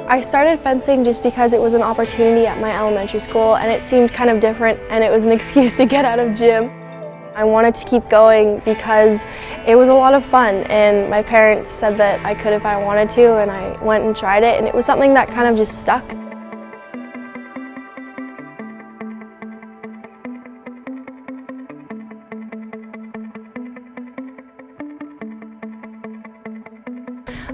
I started fencing just because it was an opportunity at my elementary school and it seemed kind of different and it was an excuse to get out of gym. I wanted to keep going because it was a lot of fun and my parents said that I could if I wanted to, and I went and tried it, and it was something that kind of just stuck.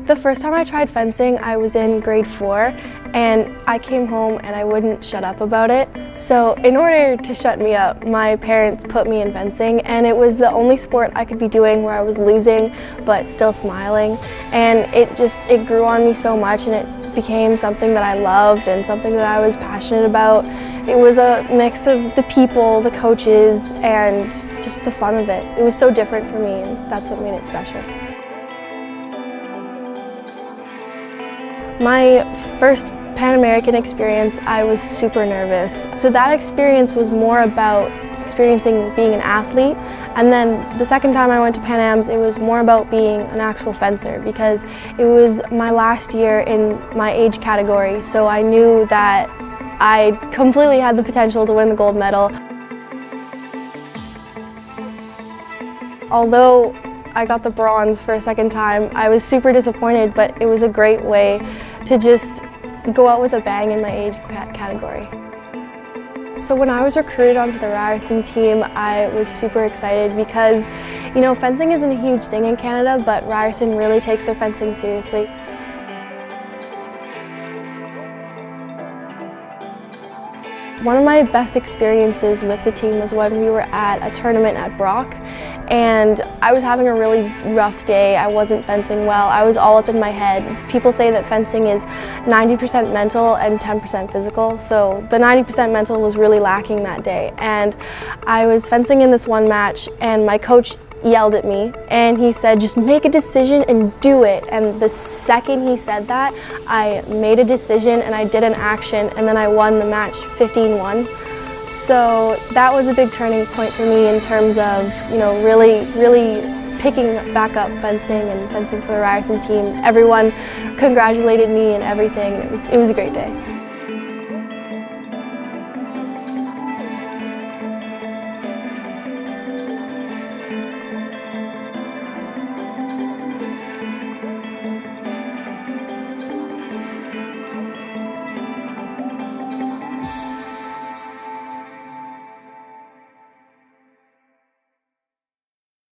The first time I tried fencing, I was in grade 4, and I came home and I wouldn't shut up about it. So in order to shut me up, my parents put me in fencing, and it was the only sport I could be doing where I was losing but still smiling. And it grew on me so much, and it became something that I loved and something that I was passionate about. It was a mix of the people, the coaches, and just the fun of it. It was so different for me, and that's what made it special. My first Pan American experience, I was super nervous. So that experience was more about experiencing being an athlete, and then the second time I went to Pan Ams, it was more about being an actual fencer, because it was my last year in my age category, so I knew that I completely had the potential to win the gold medal. Although I got the bronze for a second time, I was super disappointed, but it was a great way to just go out with a bang in my age category. So when I was recruited onto the Ryerson team, I was super excited because, you know, fencing isn't a huge thing in Canada, but Ryerson really takes their fencing seriously. One of my best experiences with the team was when we were at a tournament at Brock, and I was having a really rough day. I wasn't fencing well. I was all up in my head. People say that fencing is 90% mental and 10% physical, so the 90% mental was really lacking that day. And I was fencing in this one match, and my coach yelled at me and he said, just make a decision and do it. And the second he said that, I made a decision and I did an action, and then I won the match 15-1. So that was a big turning point for me in terms of, you know, really picking back up fencing and fencing for the Ryerson team. Everyone congratulated me and everything. It was a great day.